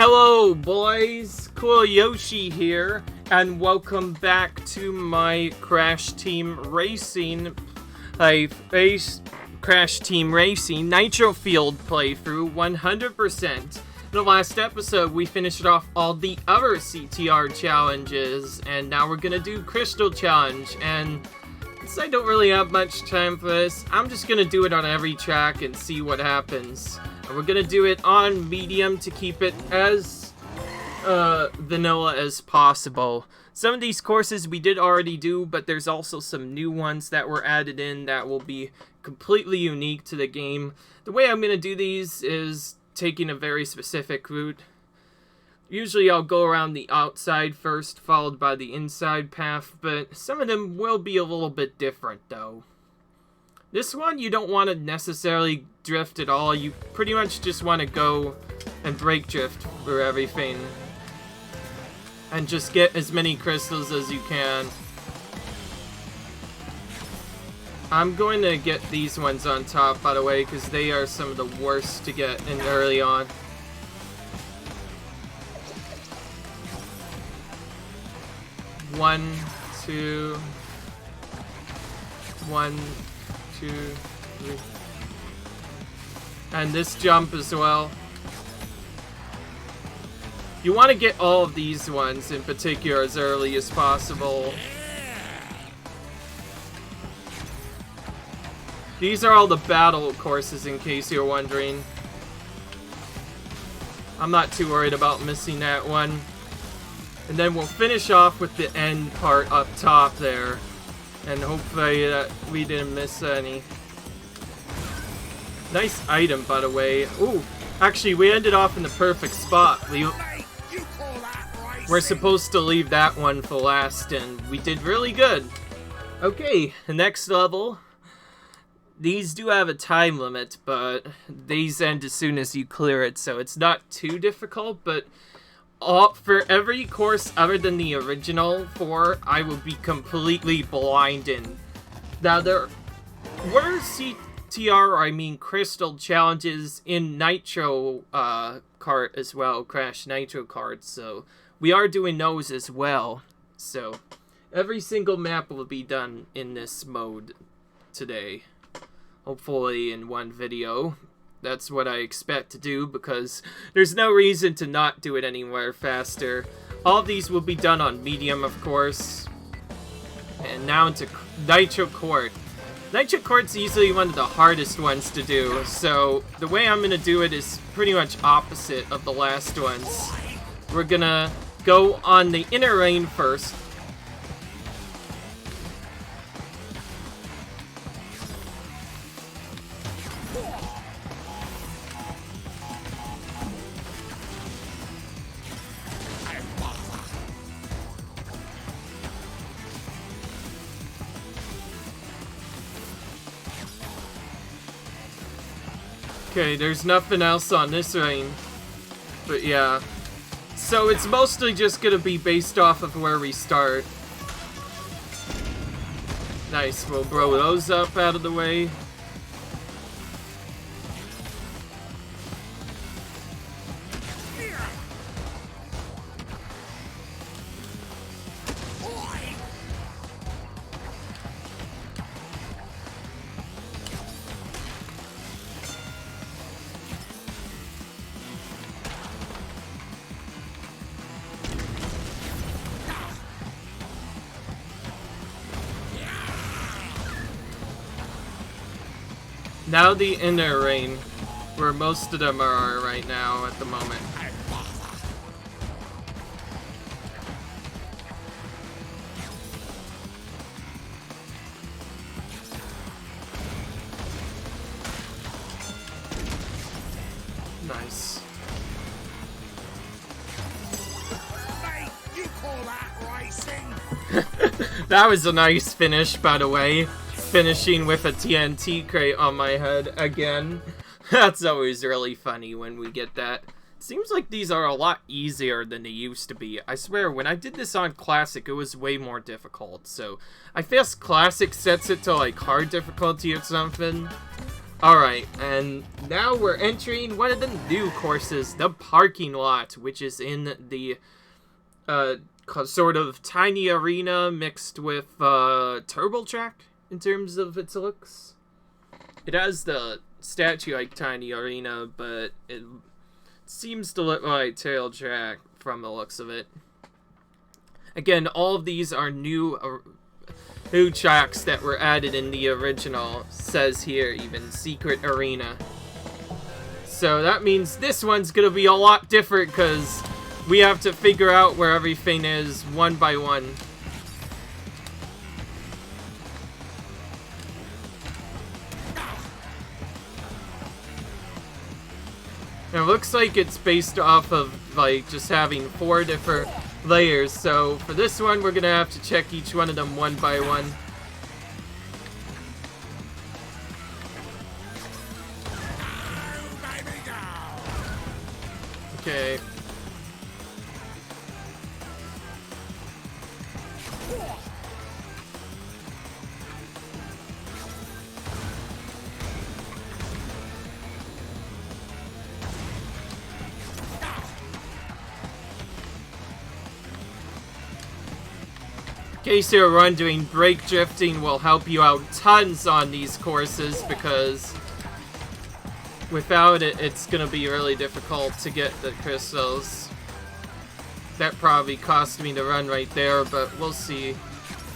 Hello boys, Cool Yoshi here, and welcome back to my Crash Team Racing Nitro Field playthrough 100%. In the last episode, we finished off all the other CTR challenges, and now we're gonna do Crystal Challenge, and since I don't really have much time for this, I'm just gonna do it on every track and see what happens. And we're gonna do it on medium to keep it as vanilla as possible. Some of these courses we did already do, but there's also some new ones that were added in that will be completely unique to the game. The way I'm gonna do these is taking a very specific route. Usually I'll go around the outside first, followed by the inside path, but some of them will be a little bit different though. This one you don't want to necessarily drift at all, you pretty much just want to go and brake drift for everything. And just get as many crystals as you can. I'm going to get these ones on top, by the way, because they are some of the worst to get in early on. One, two, 2, 3. And this jump as well. You want to get all of these ones in particular as early as possible. These are all the battle courses, in case you're wondering. I'm not too worried about missing that one. And then we'll finish off with the end part up top there. And hopefully that we didn't miss any. Nice item, by the way. Ooh, actually, we ended off in the perfect spot. We're supposed to leave that one for last, and we did really good. Okay, the next level. These do have a time limit, but these end as soon as you clear it, so it's not too difficult, but for every course other than the original 4, I will be completely blind in. Now, there were Crystal challenges in Nitro Kart as well, Crash Nitro Kart, so we are doing those as well. So, every single map will be done in this mode today. Hopefully in one video. That's what I expect to do, because there's no reason to not do it anywhere faster. All of these will be done on medium, of course. And now into Nitro Court. Nitro Court's easily one of the hardest ones to do, so the way I'm gonna do it is pretty much opposite of the last ones. We're gonna go on the inner lane first. Okay, there's nothing else on this lane, but yeah. So it's mostly just gonna be based off of where we start. Nice, we'll blow those up out of the way. Now the inner lane, where most of them are right now at the moment. Nice. Hey, you call that racing? That was a nice finish, by the way. Finishing with a TNT crate on my head again. That's always really funny when we get that. Seems like these are a lot easier than they used to be. I swear, when I did this on Classic, it was way more difficult. So, I guess Classic sets it to, like, hard difficulty or something. Alright, and now we're entering one of the new courses, the parking lot, which is in the sort of tiny arena mixed with turbo track in terms of its looks. It has the statue like tiny arena, but it seems to look like tail track from the looks of it. Again, all of these are new tracks that were added in the original. Says here even Secret Arena. So that means this one's gonna be a lot different because we have to figure out where everything is one by one. And it looks like it's based off of like just having 4 different layers, so for this one we're gonna have to check each one of them one by one. Okay. In case you're wondering, brake drifting will help you out tons on these courses because without it, it's gonna be really difficult to get the crystals. That probably cost me to run right there, but we'll see.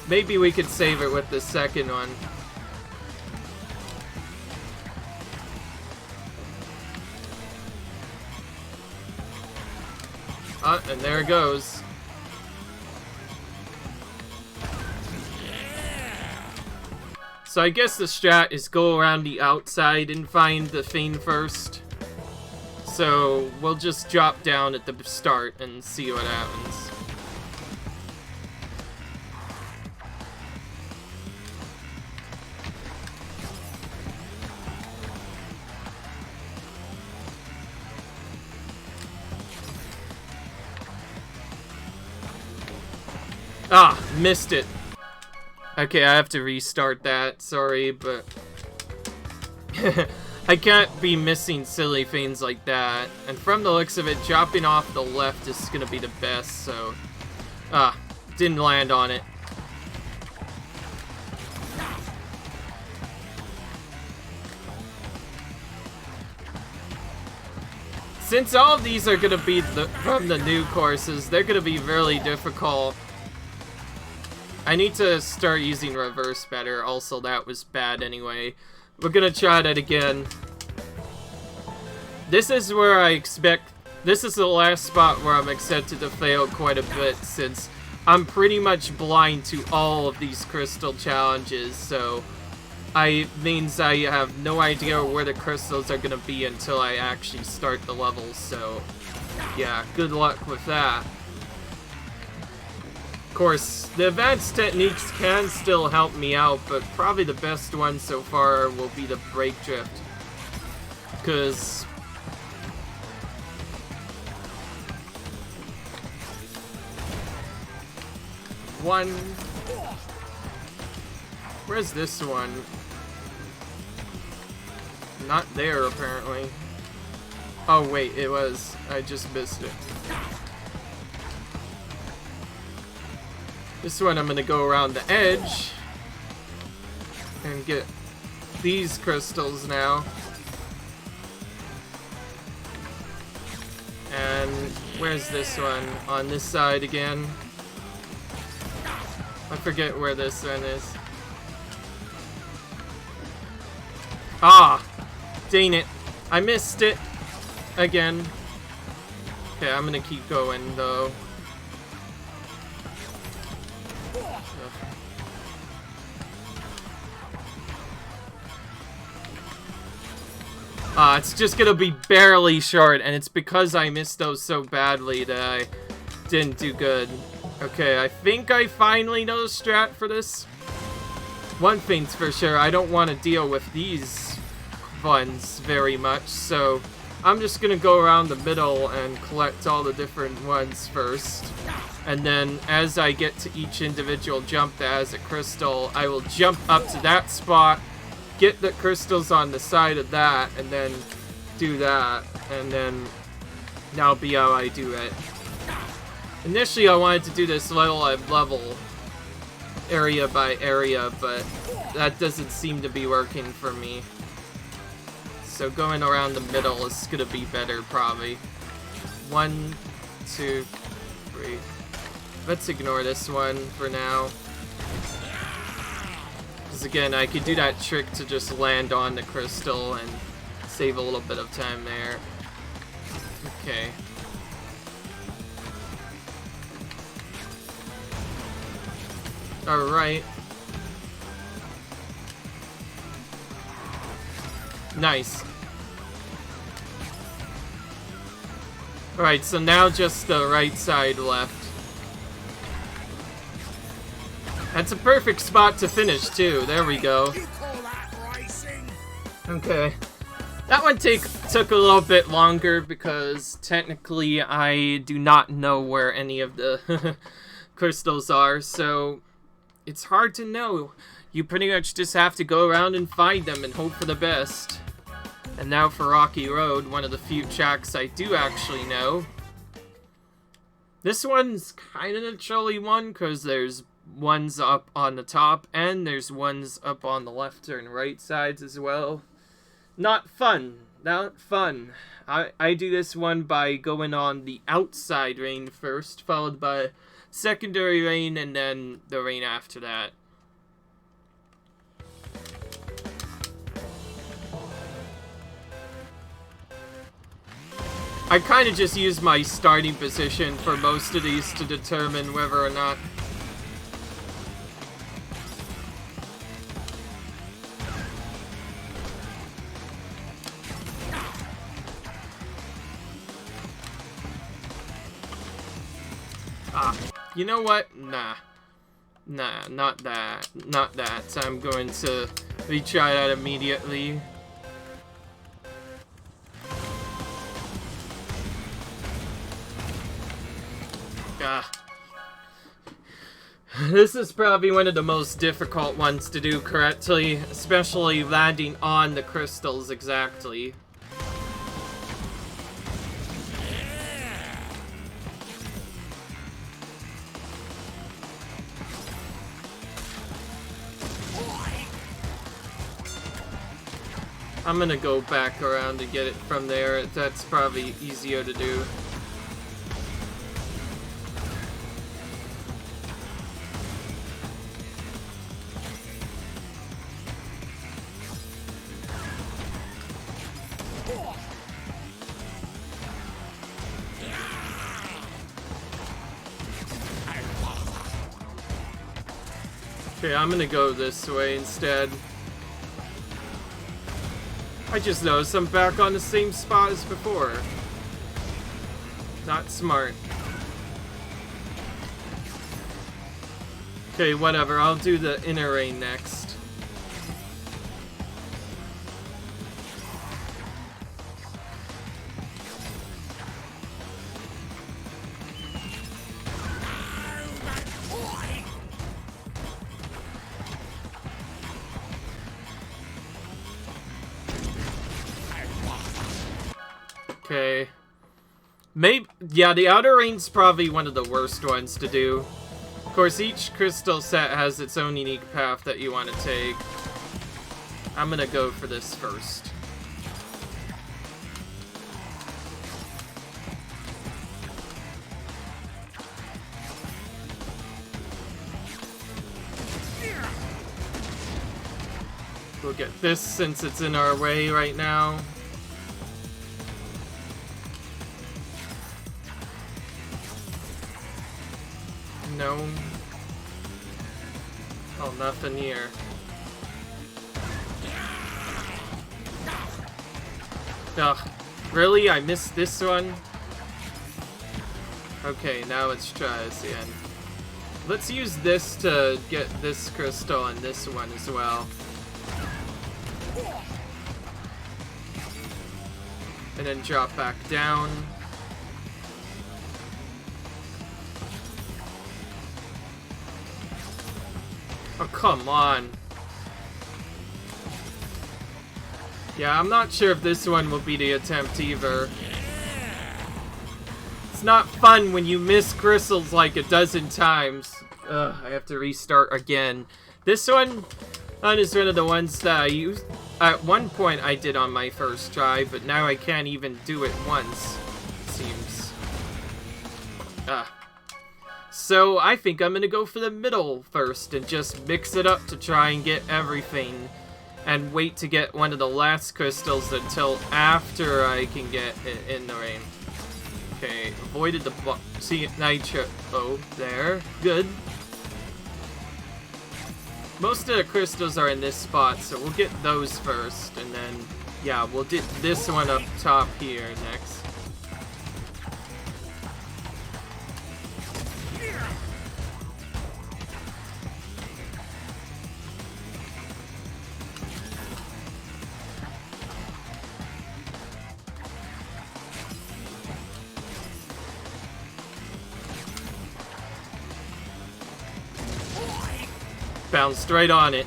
Maybe we could save it with the second one. And there it goes. So I guess the strat is go around the outside and find the thing first. So we'll just drop down at the start and see what happens. Ah, missed it. Okay, I have to restart that, sorry, but I can't be missing silly things like that. And from the looks of it, dropping off the left is gonna be the best, so... didn't land on it. Since all of these are gonna be from the new courses, they're gonna be really difficult. I need to start using reverse better. Also, that was bad anyway. We're gonna try that again. This is where I expect... This is the last spot where I'm expected to fail quite a bit, since I'm pretty much blind to all of these crystal challenges, so... means I have no idea where the crystals are gonna be until I actually start the level, so... yeah, good luck with that. Of course, the advanced techniques can still help me out, but probably the best one so far will be the brake drift. Because... one... Where's this one? Not there, apparently. Oh, wait, it was. I just missed it. This one I'm gonna go around the edge and get these crystals now. And where's this one? On this side again. I forget where this one is. Ah! Dang it. I missed it again. Okay, I'm gonna keep going though. It's just gonna be barely short, and it's because I missed those so badly that I didn't do good. Okay, I think I finally know the strat for this. One thing's for sure, I don't want to deal with these ones very much, so I'm just gonna go around the middle and collect all the different ones first. And then, as I get to each individual jump that has a crystal, I will jump up to that spot, get the crystals on the side of that, and then do that, and then that'll be how I do it. Initially, I wanted to do this level by level, area by area, but that doesn't seem to be working for me. So going around the middle is gonna be better, probably. 1, 2, 3. Let's ignore this one for now. Because again, I could do that trick to just land on the crystal and save a little bit of time there. Okay. Alright. Nice. Alright, so now just the right side left. That's a perfect spot to finish, too. There we go. You call that racing? Okay. That one took a little bit longer because technically I do not know where any of the crystals are, so it's hard to know. You pretty much just have to go around and find them and hope for the best. And now for Rocky Road, one of the few tracks I do actually know. This one's kind of a trolly one because there's ones up on the top and there's ones up on the left and right sides as well. Not fun. Not fun. I do this one by going on the outside rain first, followed by secondary rain, and then the rain after that. I kind of just use my starting position for most of these to determine whether or not you know what? Nah. Nah, not that. Not that. I'm going to retry that immediately. This is probably one of the most difficult ones to do correctly, especially landing on the crystals exactly. I'm gonna go back around to get it from there. That's probably easier to do. Okay, I'm gonna go this way instead. I just noticed I'm back on the same spot as before. Not smart. Okay, whatever. I'll do the inner rain next. Okay. Maybe, yeah, the outer rain's probably one of the worst ones to do. Of course, each crystal set has its own unique path that you want to take. I'm gonna go for this first. We'll get this since it's in our way right now. No. Oh, nothing here. Ugh. Really? I missed this one? Okay, now let's try this again. Let's use this to get this crystal and this one as well. And then drop back down. Oh, come on. Yeah, I'm not sure if this one will be the attempt either. It's not fun when you miss crystals like a dozen times. Ugh, I have to restart again. This one is one of the ones that I used. At one point I did on my first try, but now I can't even do it once, it seems. So I think I'm gonna go for the middle first and just mix it up to try and get everything. And wait to get one of the last crystals until after I can get it in the rain. Okay, avoided the see Nitro. Oh, there. Good. Most of the crystals are in this spot, so we'll get those first, and then, yeah, we'll get this one up top here next. Bounced right on it.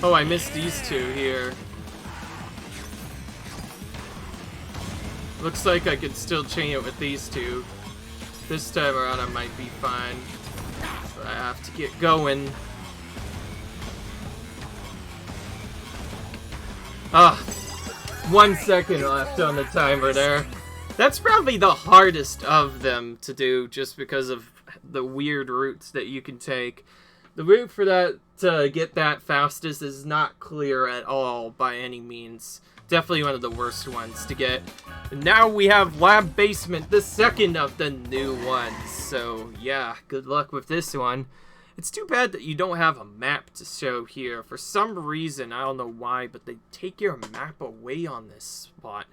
Oh, I missed these two here. Looks like I could still chain it with these two. This time around I might be fine. But I have to get going. 1 second left on the timer there. That's probably the hardest of them to do just because of the weird routes that you can take. The route for that to get that fastest is not clear at all by any means. Definitely one of the worst ones to get. And now we have Lab Basement, the second of the new ones. So yeah, good luck with this one. It's too bad that you don't have a map to show here. For some reason, I don't know why, but they take your map away on this spot.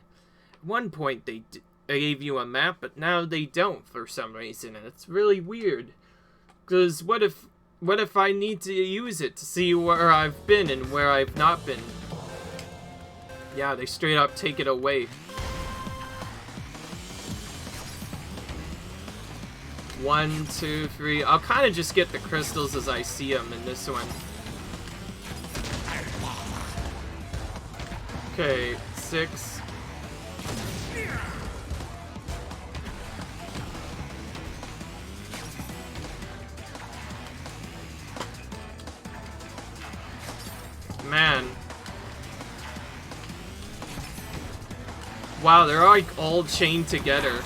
At one point they gave you a map, but now they don't for some reason, and it's really weird. Because what if I need to use it to see where I've been and where I've not been? Yeah, they straight up take it away. 1, 2, 3. I'll kind of just get the crystals as I see them in this one. Okay, 6. Man. Wow, they're like all chained together.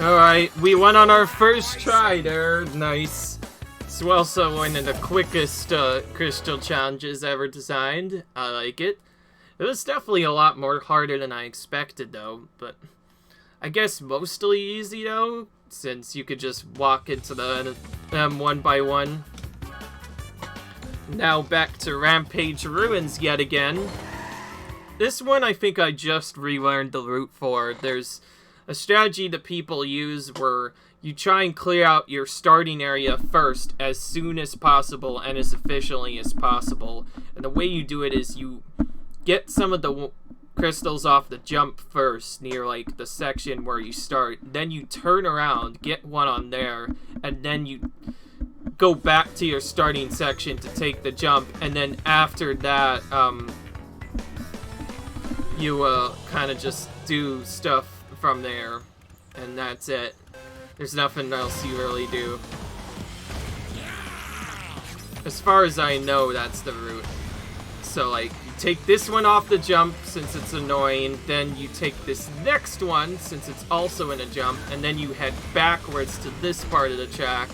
Alright, we won on our first try there. Nice. So also one of the quickest crystal challenges ever designed. I like it. It was definitely a lot more harder than I expected though, but I guess mostly easy though, since you could just walk into them one by one. Now back to Rampage Ruins yet again. This one I think I just relearned the route for. There's a strategy that people use where you try and clear out your starting area first as soon as possible and as efficiently as possible. And the way you do it is you get some of the crystals off the jump first near like the section where you start. Then you turn around, get one on there, and then you go back to your starting section to take the jump. And then after that, you kind of just do stuff from there, and that's it. There's nothing else you really do. As far as I know, that's the route. So like, you take this one off the jump since it's annoying, then you take this next one since it's also in a jump, and then you head backwards to this part of the track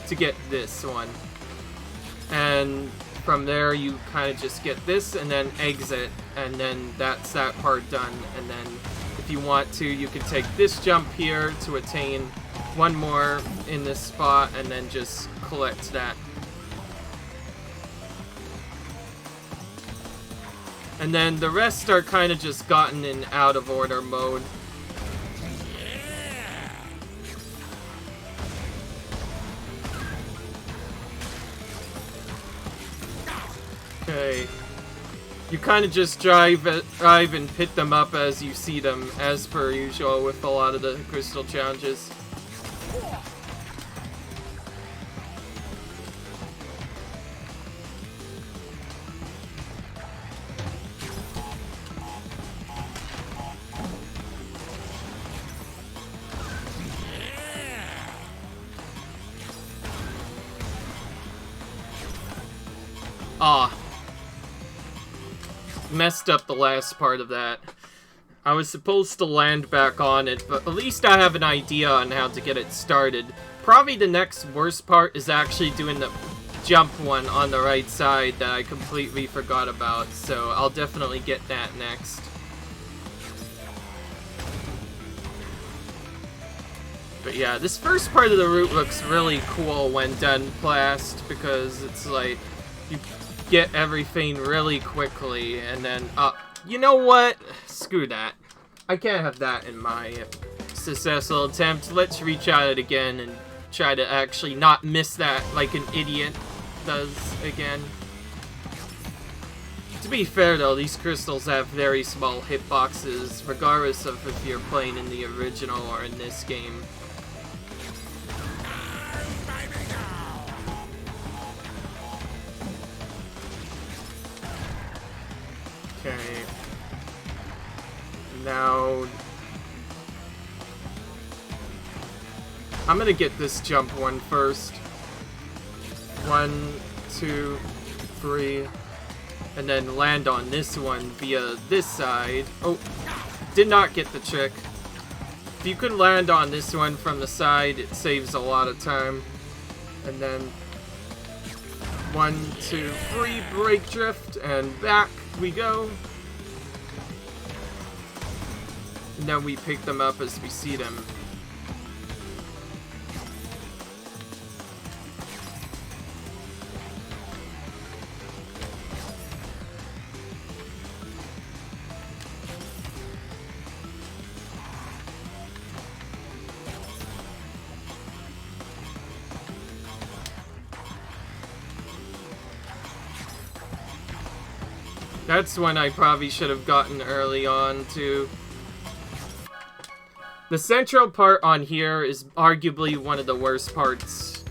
to get this one. And from there you kind of just get this and then exit, and then that's that part done. And then if you want to, you can take this jump here to attain one more in this spot, and then just collect that. And then the rest are kind of just gotten in out of order mode. Okay. You kind of just drive and hit them up as you see them, as per usual with a lot of the crystal challenges. Ah. Messed up the last part of that. I was supposed to land back on it, but at least I have an idea on how to get it started. Probably the next worst part is actually doing the jump one on the right side that I completely forgot about, so I'll definitely get that next. But yeah, this first part of the route looks really cool when done fast, because it's like you get everything really quickly, and then, you know what? Screw that. I can't have that in my successful attempt. Let's retry it again and try to actually not miss that like an idiot does again. To be fair though, these crystals have very small hitboxes, regardless of if you're playing in the original or in this game. Okay. Now, I'm gonna get this jump one first. 1, 2, 3, and then land on this one via this side. Oh, did not get the trick. If you can land on this one from the side, it saves a lot of time. And then 1, 2, 3, brake drift, and back we go. And then we pick them up as we see them. That's one I probably should have gotten early on, too. The central part on here is arguably one of the worst parts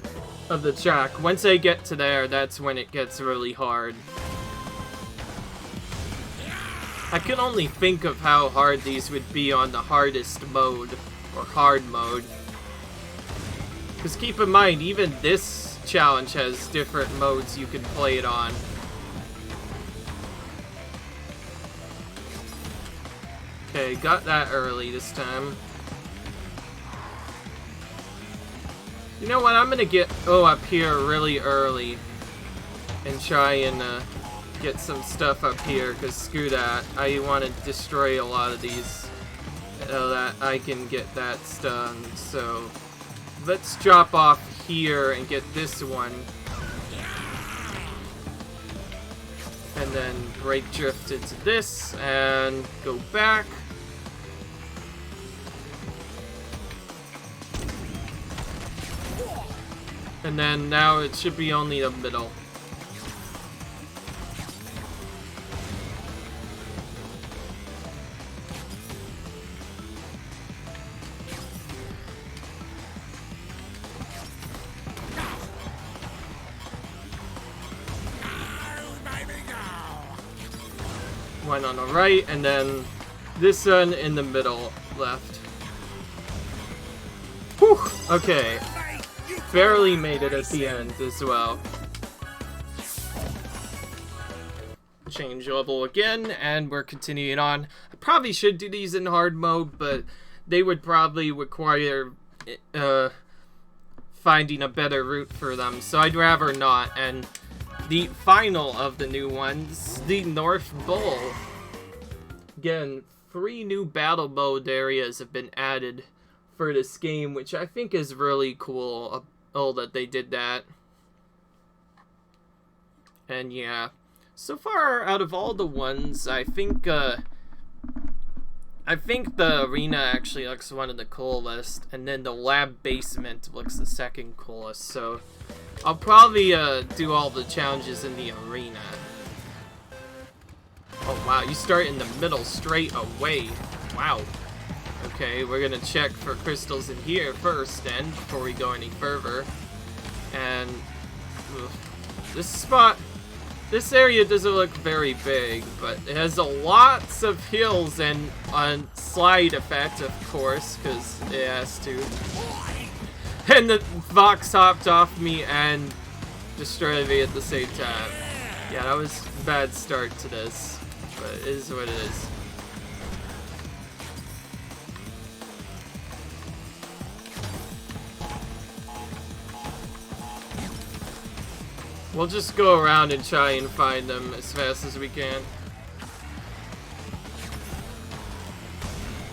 of the track. Once I get to there, that's when it gets really hard. I can only think of how hard these would be on the hardest mode, or hard mode. Because keep in mind, even this challenge has different modes you can play it on. Okay, got that early this time. You know what, I'm gonna get up here really early and try and get some stuff up here, because screw that. I want to destroy a lot of these so that I can get that done. So let's drop off here and get this one. And then brake drift into this and go back. And then now it should be only the middle. One on the right, and then this one in the middle left. Whew! Okay. Barely made it at the end as well. Change level again, and we're continuing on. I probably should do these in hard mode, but they would probably require finding a better route for them, so I'd rather not. And the final of the new ones, the North Bowl. Again, 3 new battle mode areas have been added for this game, which I think is really cool. That they did that. And yeah, so far out of all the ones, I think the arena actually looks one of the coolest, and then the lab basement looks the second coolest. So I'll probably do all the challenges in the arena. Oh wow, you start in the middle straight away. Wow. Okay, we're gonna check for crystals in here first then, before we go any further. And this area doesn't look very big, but it has lots of hills and a slide effect, of course, because it has to. And the fox hopped off me and destroyed me at the same time. Yeah, that was a bad start to this, but it is what it is. We'll just go around and try and find them as fast as we can.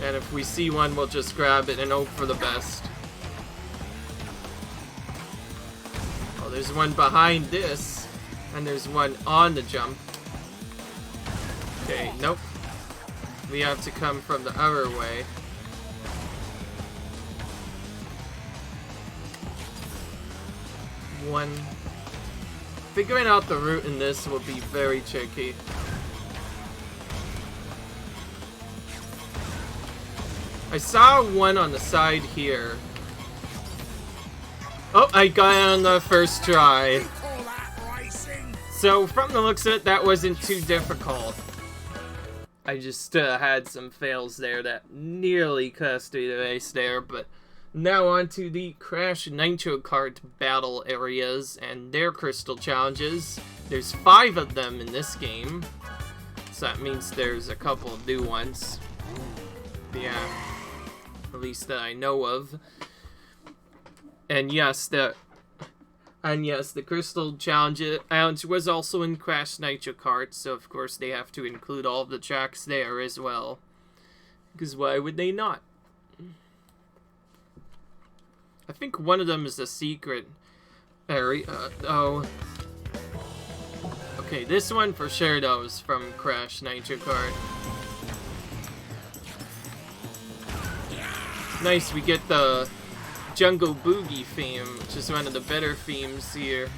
And if we see one, we'll just grab it and hope for the best. Oh, there's one behind this, and there's one on the jump. Okay, nope. We have to come from the other way. One. Figuring out the route in this will be very tricky. I saw one on the side here. Oh, I got it on the first try. So from the looks of it, that wasn't too difficult. I just had some fails there that nearly cost me the race there, but now on to the Crash Nitro Kart battle areas and their crystal challenges. There's 5 of them in this game, so that means there's a couple of new ones. Yeah, at least that I know of. And yes, the crystal challenge was also in Crash Nitro Kart, so of course they have to include all of the tracks there as well. Because why would they not? I think one of them is a secret area. Oh. Okay, this one for sure though is from Crash Nitro Kart. Nice, we get the Jungle Boogie theme, which is one of the better themes here.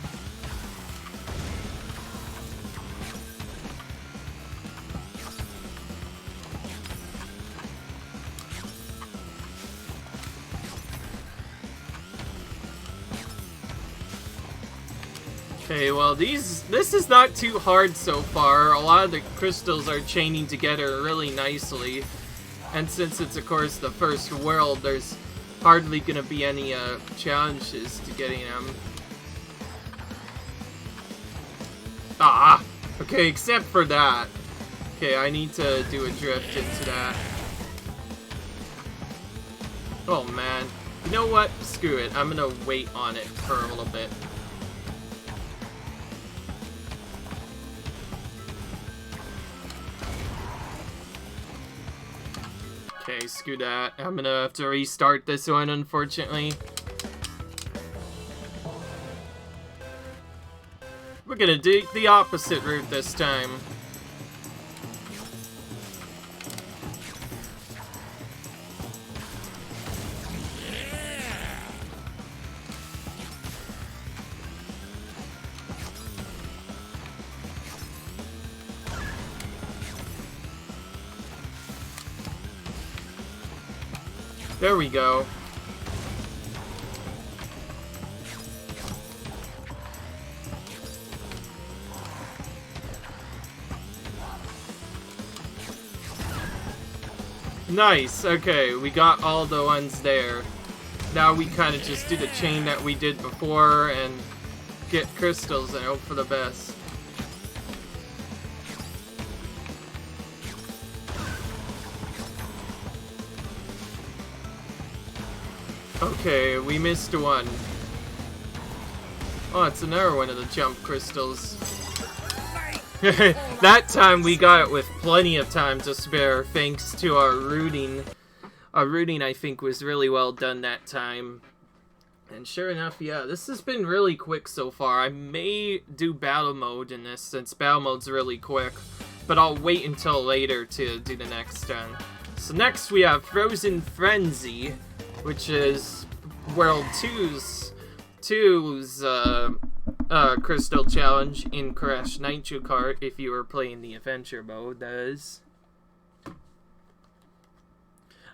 Okay, well this is not too hard so far. A lot of the crystals are chaining together really nicely. And since it's of course the first world, there's hardly gonna be any challenges to getting them. Ah! Okay, except for that. Okay, I need to do a drift into that. Oh man. You know what? Screw it. I'm gonna wait on it for a little bit. Okay, screw that. I'm gonna have to restart this one, unfortunately. We're gonna do the opposite route this time. There we go. Nice, okay, we got all the ones there. Now we kind of just do the chain that we did before and get crystals and hope for the best. Okay, we missed one. Oh, it's another one of the jump crystals. That time we got it with plenty of time to spare thanks to our rooting. Our rooting, I think, was really well done that time. And sure enough, yeah, this has been really quick so far. I may do battle mode in this since battle mode's really quick. But I'll wait until later to do the next one. So next we have Frozen Frenzy, which is World 2's Crystal Challenge in Crash Nitro Kart, if you were playing the adventure mode, that is.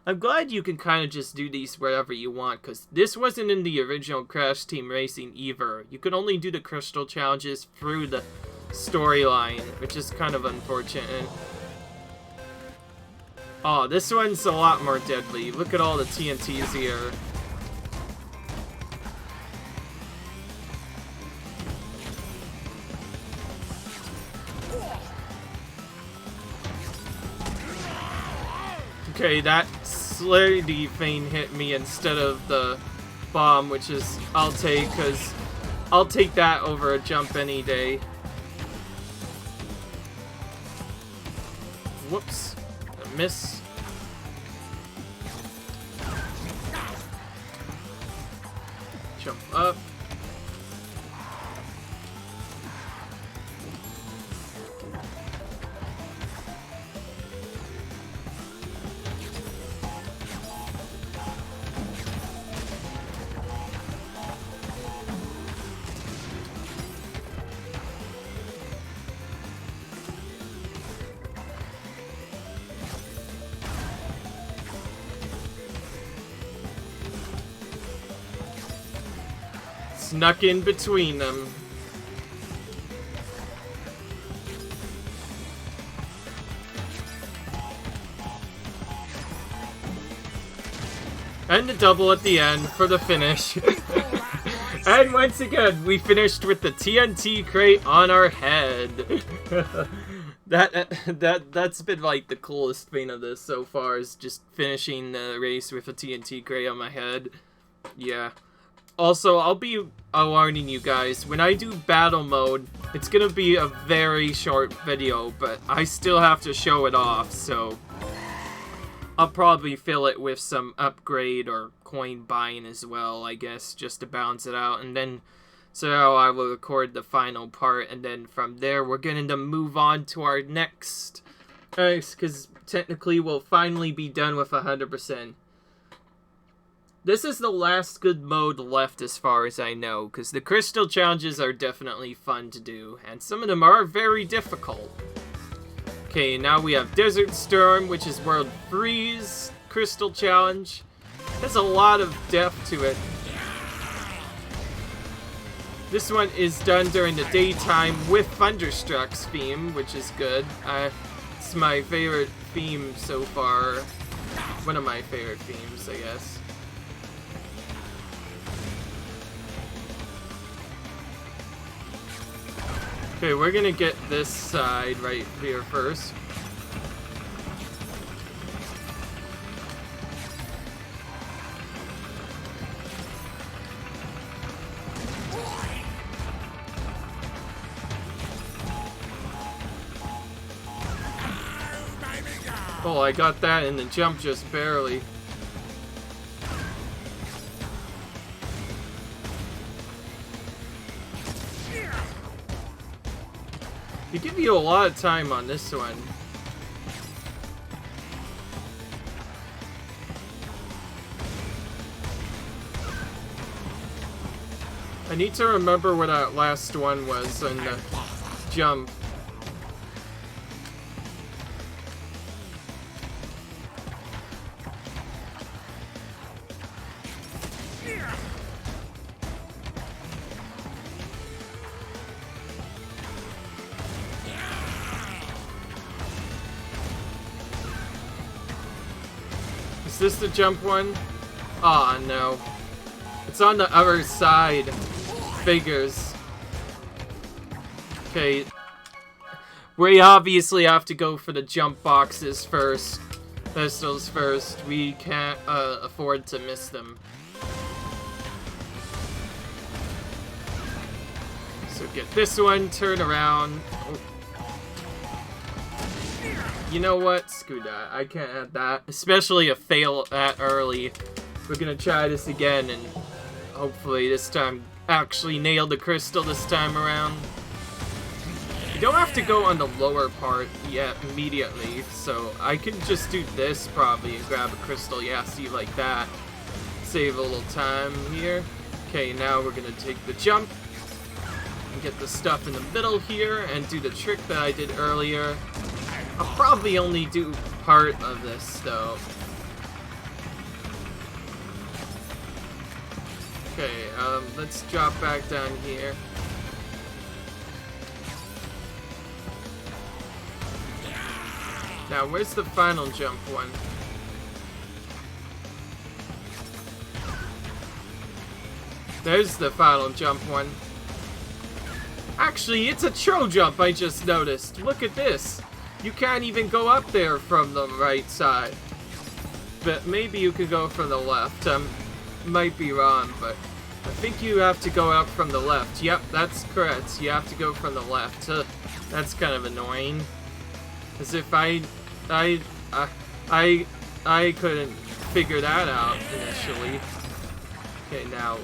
I'm glad you can kind of just do these wherever you want, because this wasn't in the original Crash Team Racing either. You could only do the Crystal Challenges through the storyline, which is kind of unfortunate. Oh, this one's a lot more deadly. Look at all the TNTs here. Okay, that slidey thing hit me instead of the bomb, which is I'll take, because I'll take that over a jump any day. Whoops. A miss. Jump up. Snuck in between them. And a double at the end for the finish. And once again, we finished with the TNT crate on our head. That's been like the coolest thing of this so far, is just finishing the race with a TNT crate on my head. Yeah. Also, I'll be warning you guys, when I do battle mode, it's gonna be a very short video, but I still have to show it off, so I'll probably fill it with some upgrade or coin buying as well, I guess, just to balance it out, and then so I will record the final part, and then from there we're going to move on to our next, because technically we'll finally be done with 100%. This is the last good mode left as far as I know, because the crystal challenges are definitely fun to do, and some of them are very difficult. Okay, now we have Desert Storm, which is World 3's crystal challenge. There's a lot of depth to it. This one is done during the daytime with Thunderstruck's theme, which is good. It's my favorite theme so far. One of my favorite themes, I guess. Okay, we're gonna get this side right here first. Oh, I got that in the jump just barely. They give you a lot of time on this one. I need to remember where that last one was on the jump. Is this the jump one? Aw, no. It's on the other side. Figures. Okay. We obviously have to go for the jump boxes first. Pistols first. We can't afford to miss them. So get this one, turn around. Oh. You know what? Screw that. I can't add that. Especially a fail that early. We're gonna try this again and hopefully this time actually nail the crystal this time around. You don't have to go on the lower part yet immediately, so I can just do this probably and grab a crystal. Yeah, see, like that. Save a little time here. Okay, now we're gonna take the jump and get the stuff in the middle here and do the trick that I did earlier. I'll probably only do part of this though. Okay, let's drop back down here. Now, where's the final jump one? There's the final jump one. Actually, it's a tro jump, I just noticed. Look at this. You can't even go up there from the right side. But maybe you could go from the left. Might be wrong, but I think you have to go up from the left. Yep, that's correct. You have to go from the left. That's kind of annoying. As if I couldn't figure that out initially. Okay, now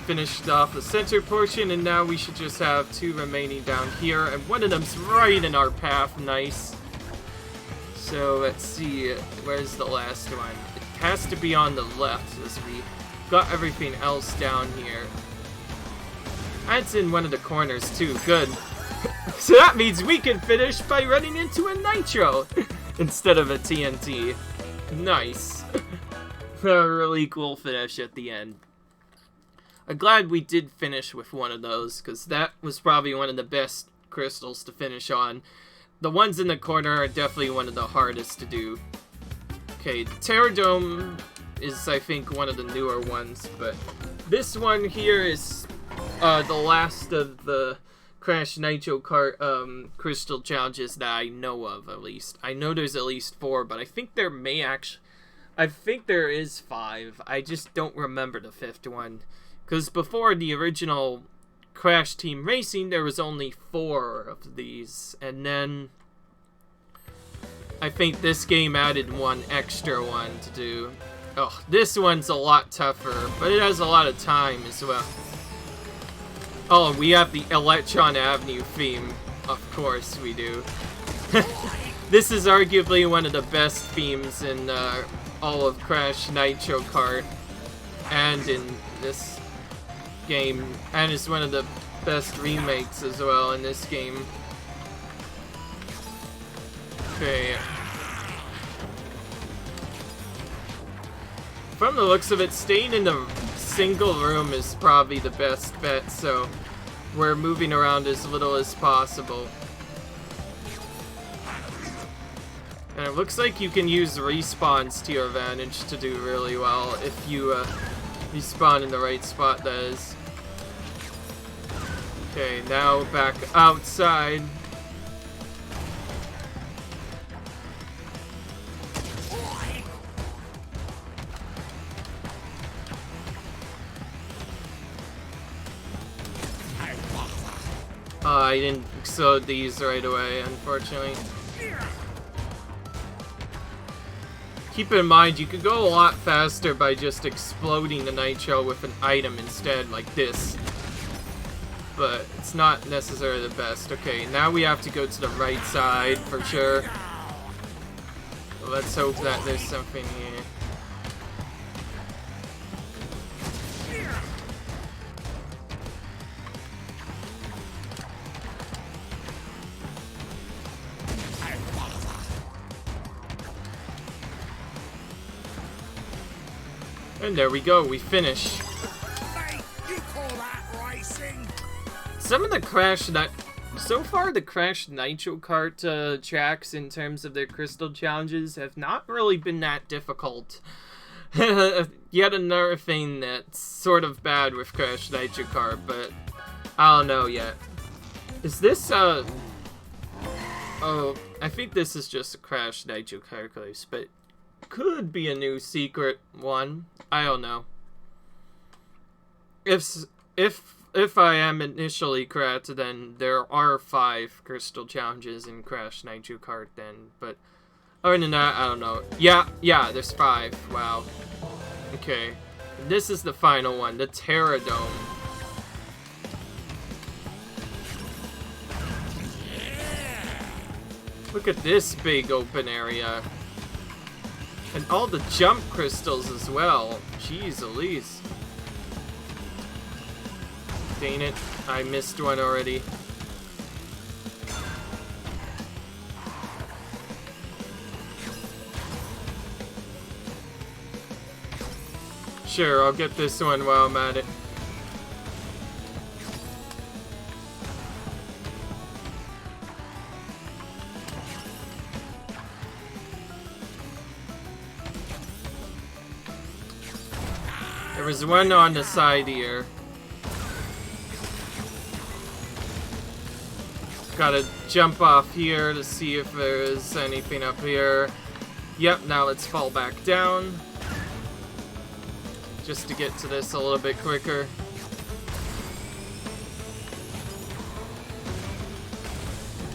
finished off the center portion, and now we should just have two remaining down here, and one of them's right in our path. Nice. So let's see, where's the last one? It has to be on the left as we got everything else down here. And it's in one of the corners too. Good. So that means we can finish by running into a Nitro instead of a TNT. Nice. A really cool finish at the end. I'm glad we did finish with one of those, because that was probably one of the best crystals to finish on. The ones in the corner are definitely one of the hardest to do. Okay, the Terror Dome is, I think, one of the newer ones, but this one here is the last of the Crash Nitro Kart crystal challenges that I know of, at least. I know there's at least 4, but I think there may actually... I think there is 5. I just don't remember the 5th one. Because before the original Crash Team Racing, there was only 4 of these. And then I think this game added one extra one to do. Oh, this one's a lot tougher, but it has a lot of time as well. Oh, we have the Electron Avenue theme. Of course we do. This is arguably one of the best themes in all of Crash Nitro Kart. And in this game. And it's one of the best remakes as well in this game. Okay. From the looks of it, staying in the single room is probably the best bet, so we're moving around as little as possible. And it looks like you can use respawns to your advantage to do really well if you respawn in the right spot, that is. Okay, now back outside. I didn't explode these right away, unfortunately. Keep in mind, you could go a lot faster by just exploding the Nitro with an item instead, like this. But it's not necessarily the best. Okay, now we have to go to the right side for sure. Let's hope that there's something here. And there we go, we finish. Hey, you call that racing? Some of the so far the Crash Nitro Kart tracks in terms of their crystal challenges have not really been that difficult. Yet another thing that's sort of bad with Crash Nitro Kart, but I don't know yet. Is this oh, I think this is just a Crash Nitro Kart race, but could be a new secret one. I don't know. If if I am initially correct, then there are 5 crystal challenges in Crash Nitro Kart then, but other than that, I don't know. Yeah, there's 5. Wow. Okay. And this is the final one, the Terra Dome. Look at this big open area. And all the jump crystals as well. Jeez Elise. Dang it, I missed one already. Sure, I'll get this one while I'm at it. There was one on the side here. Gotta jump off here to see if there's anything up here. Yep, now let's fall back down. Just to get to this a little bit quicker.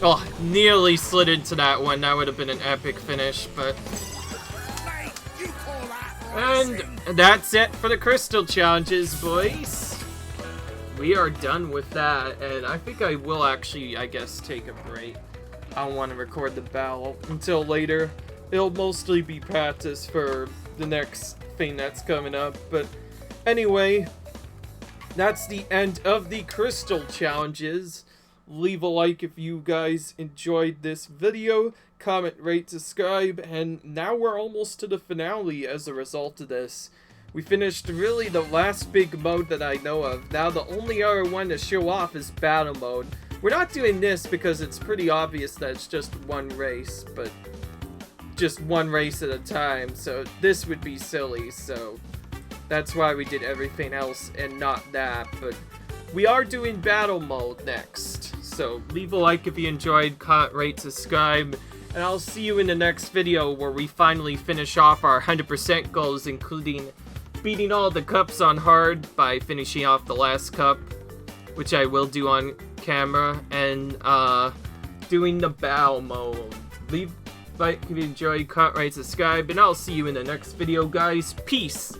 Oh, nearly slid into that one. That would have been an epic finish, but... Hey, you call that And racing? that's it for the crystal challenges, boys. We are done with that, and I think I will actually, I guess, take a break. I don't want to record the battle until later. It'll mostly be practice for the next thing that's coming up, but anyway, that's the end of the crystal challenges. Leave a like if you guys enjoyed this video, comment, rate, subscribe, and now we're almost to the finale as a result of this. We finished really the last big mode that I know of. Now the only other one to show off is battle mode. We're not doing this because it's pretty obvious that it's just one race, but just one race at a time, so this would be silly, so that's why we did everything else and not that. But we are doing battle mode next, so leave a like if you enjoyed, comment, rate, subscribe, and I'll see you in the next video where we finally finish off our 100% goals, including beating all the cups on hard by finishing off the last cup, which I will do on camera, and doing the battle mode. Leave a like if you enjoyed, comment, rate, subscribe, and I'll see you in the next video, guys. Peace!